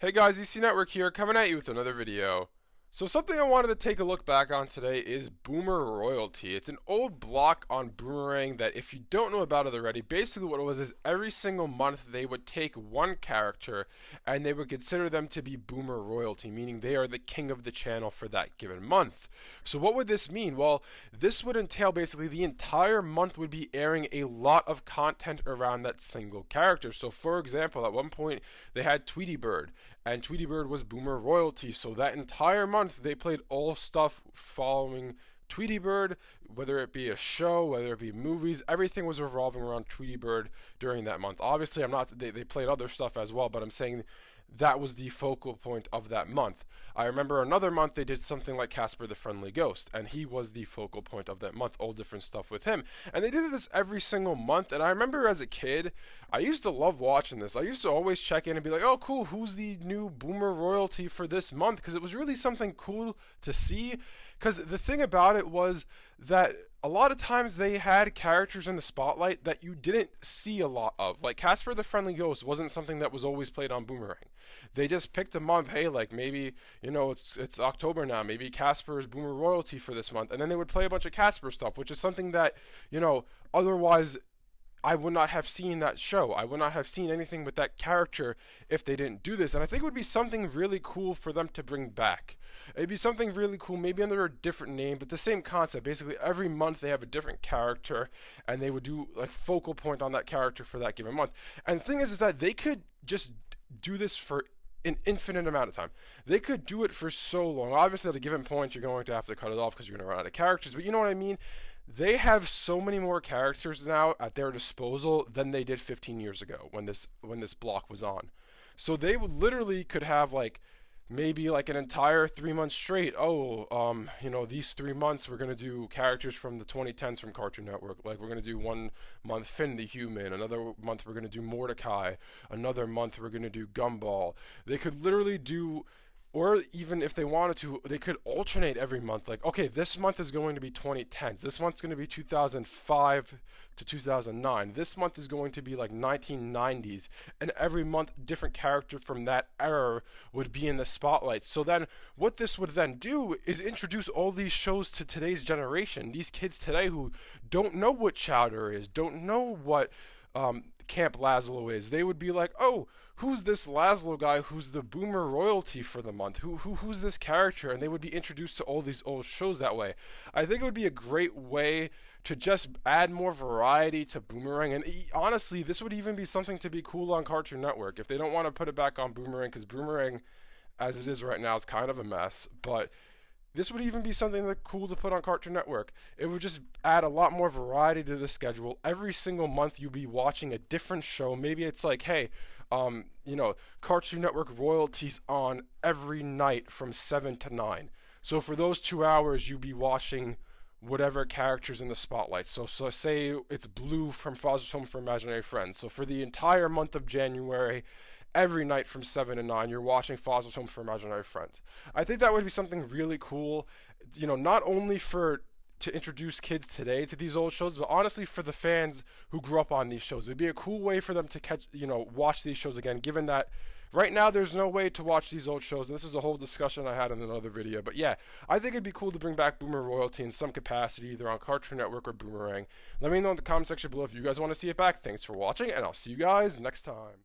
Hey guys, EC Network here, coming at you with another video. So something I wanted to take a look back on today is Boomer Royalty. It's an old block on Boomerang that, if you don't know about it already, basically what it was is every single month they would take one character and they would consider them to be Boomer Royalty, meaning they are the king of the channel for that given month. So what would this mean? Well, this would entail basically the entire month would be airing a lot of content around that single character. So for example, at one point they had Tweety Bird, and Tweety Bird was Boomer Royalty, so that entire month they played all stuff following Tweety Bird, whether it be a show, whether it be movies, everything was revolving around Tweety Bird during that month. Obviously, they played other stuff as well, but I'm saying that was the focal point of that month. I remember another month they did something like Casper the Friendly Ghost, and he was the focal point of that month, all different stuff with him. And they did this every single month, and I remember as a kid, I used to love watching this. I used to always check in and be like, oh cool, who's the new Boomer Royalty for this month? Because it was really something cool to see. Because the thing about it was that a lot of times they had characters in the spotlight that you didn't see a lot of. Like Casper the Friendly Ghost wasn't something that was always played on Boomerang. They just picked a month, hey, like maybe, you know, it's October now, maybe Casper is Boomer Royalty for this month, and then they would play a bunch of Casper stuff, which is something that, you know, otherwise I would not have seen that show. I would not have seen anything with that character if they didn't do this. And I think it would be something really cool for them to bring back. It'd be something really cool, maybe under a different name, but the same concept. Basically, every month they have a different character, and they would do like focal point on that character for that given month. And the thing is that they could just do this for an infinite amount of time. They could do it for so long. Obviously, at a given point, you're going to have to cut it off because you're going to run out of characters, but you know what I mean? They have so many more characters now at their disposal than they did 15 years ago when this block was on. So they would literally could have like maybe like an entire 3 months straight. You know, these 3 months we're gonna do characters from the 2010s from Cartoon Network. Like we're gonna do 1 month Finn the Human, another month we're gonna do Mordecai, another month we're gonna do Gumball. They could literally do. Or even if they wanted to, they could alternate every month. Like, okay, this month is going to be 2010s. This month's going to be 2005 to 2009. This month is going to be like 1990s. And every month, different character from that era would be in the spotlight. So then, what this would then do is introduce all these shows to today's generation. These kids today who don't know what Chowder is, don't know what Camp Lazlo is. They would be like, oh, who's this Lazlo guy who's the Boomer Royalty for the month? Who's this character? And they would be introduced to all these old shows that way. I think it would be a great way to just add more variety to Boomerang. And honestly, this would even be something to be cool on Cartoon Network if they don't want to put it back on Boomerang, because Boomerang, as it is right now, is kind of a mess. But this would even be something like cool to put on Cartoon Network. It would just add a lot more variety to the schedule. Every single month you'll be watching a different show. Maybe it's like, hey, you know, Cartoon Network royalties on every night from 7 to 9. So for those 2 hours you'll be watching whatever characters in the spotlight. So say it's Blue from Foz's Home for Imaginary Friends. So for the entire month of January, every night from 7 to 9, you're watching Foz's Home for Imaginary Friends. I think that would be something really cool, you know, not only to introduce kids today to these old shows, but honestly for the fans who grew up on these shows. It'd be a cool way for them to watch these shows again, given that right now there's no way to watch these old shows, and this is a whole discussion I had in another video. But yeah, I think it'd be cool to bring back Boomer Royalty in some capacity, either on Cartoon Network or Boomerang. Let me know in the comment section below if you guys want to see it back. Thanks for watching, and I'll see you guys next time.